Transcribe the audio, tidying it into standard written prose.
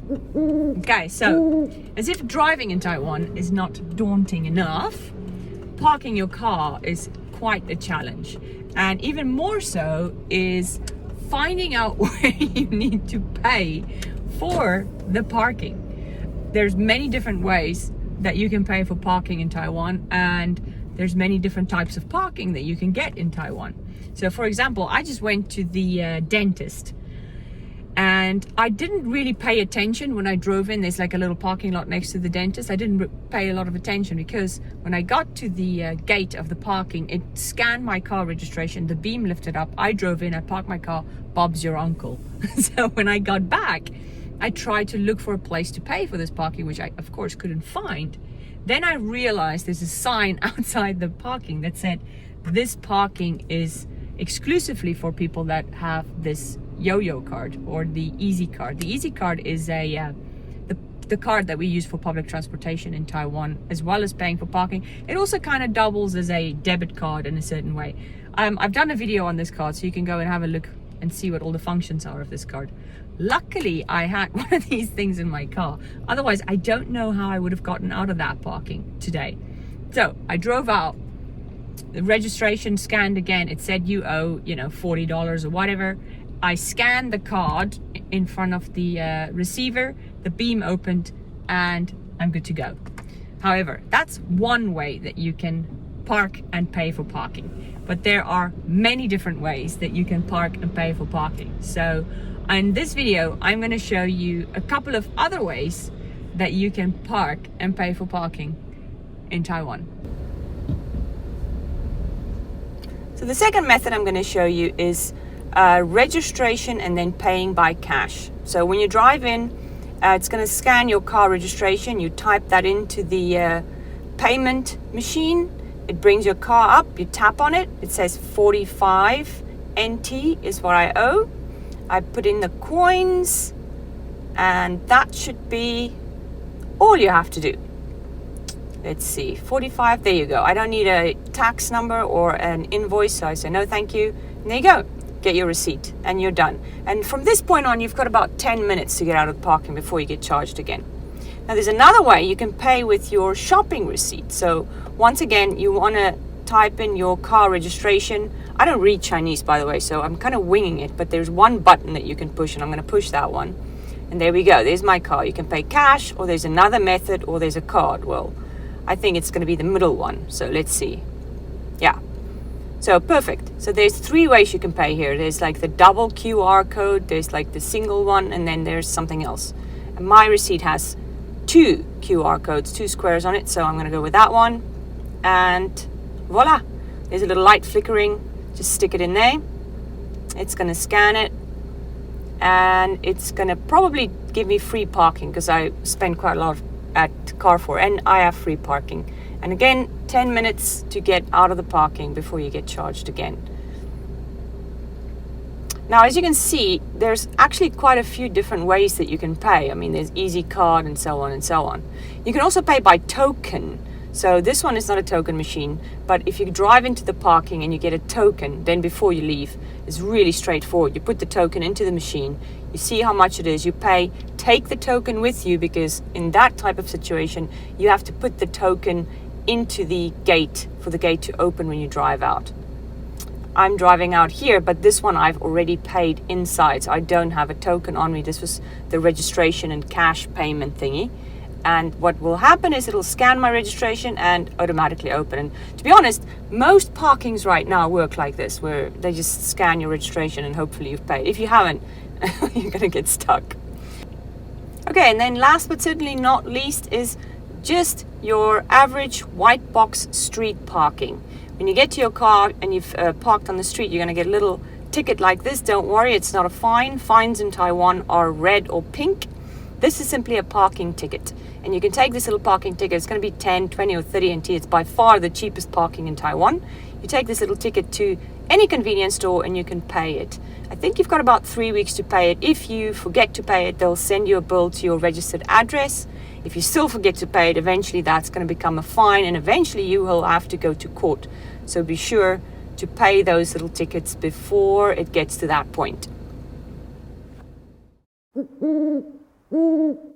Okay, so as if driving in Taiwan is not daunting enough, parking your car is quite a challenge. And even more so is finding out where you need to pay for the parking. There's many different ways that you can pay for parking in Taiwan, and there's many different types of parking that you can get in Taiwan. So for example, I just went to the dentist, and I didn't really pay attention when I drove in. There's like a little parking lot next to the dentist. I didn't pay a lot of attention because when I got to the gate of the parking, it scanned my car registration, the beam lifted up, I drove in, I parked my car, Bob's your uncle. So when I got back, I tried to look for a place to pay for this parking, which I of course couldn't find. Then I realized there's a sign outside the parking that said this parking is exclusively for people that have this yo-yo card or the easy card. The easy card is the card that we use for public transportation in Taiwan, as well as paying for parking. It also kind of doubles as a debit card in a certain way. I've done a video on this card, so you can go and have a look and see what all the functions are of this card. Luckily, I had one of these things in my car. Otherwise, I don't know how I would have gotten out of that parking today. So I drove out, the registration scanned again. It said you owe, $40 or whatever. I scanned the card in front of the receiver, the beam opened, and I'm good to go. However, that's one way that you can park and pay for parking. But there are many different ways that you can park and pay for parking. So in this video, I'm going to show you a couple of other ways that you can park and pay for parking in Taiwan. So the second method I'm going to show you is registration and then paying by cash. So when you drive in, it's going to scan your car registration. You type that into the payment machine. It brings your car up. You tap on it. It says 45 NT is what I owe. I put in the coins, and that should be all you have to do. Let's see, 45, there you go. I don't need a tax number or an invoice, so I say no thank you. And there you go, get your receipt and you're done. And from this point on, you've got about 10 minutes to get out of the parking before you get charged again. Now there's another way you can pay with your shopping receipt. So once again, you want to type in your car registration. I don't read Chinese, by the way, so I'm kind of winging it, but there's one button that you can push, and I'm going to push that one. And there we go, there's my car. You can pay cash, or there's another method, or there's a card. Well, I think it's going to be the middle one. So let's see. Yeah. So perfect. So there's three ways you can pay here. There's like the double QR code. There's like the single one. And then there's something else. And my receipt has two QR codes, two squares on it. So I'm going to go with that one. And voila. There's a little light flickering. Just stick it in there. It's going to scan it. And it's going to probably give me free parking because I spend quite a lot at Carrefour, and I have free parking. And again, 10 minutes to get out of the parking before you get charged again. Now, as you can see, there's actually quite a few different ways that you can pay. I mean, there's Easy Card and so on and so on. You can also pay by token. So this one is not a token machine, but if you drive into the parking and you get a token, then before you leave, it's really straightforward. You put the token into the machine, you see how much it is, you pay, take the token with you, because in that type of situation, you have to put the token into the gate for the gate to open when you drive out. I'm driving out here, but this one I've already paid inside, so I don't have a token on me. This was the registration and cash payment thingy. And what will happen is it'll scan my registration and automatically open. And to be honest, most parkings right now work like this, where they just scan your registration and hopefully you've paid. If you haven't, you're going to get stuck. Okay, and then last but certainly not least is just your average white box street parking. When you get to your car and you've parked on the street, you're going to get a little ticket like this. Don't worry, it's not a fine. Fines in Taiwan are red or pink. This is simply a parking ticket. And you can take this little parking ticket. It's going to be 10, 20 or 30 NT. It's by far the cheapest parking in Taiwan. You take this little ticket to any convenience store and you can pay it. I think you've got about 3 weeks to pay it. If you forget to pay it, they'll send you a bill to your registered address. If you still forget to pay it, eventually that's going to become a fine, and eventually you will have to go to court. So be sure to pay those little tickets before it gets to that point. 呜。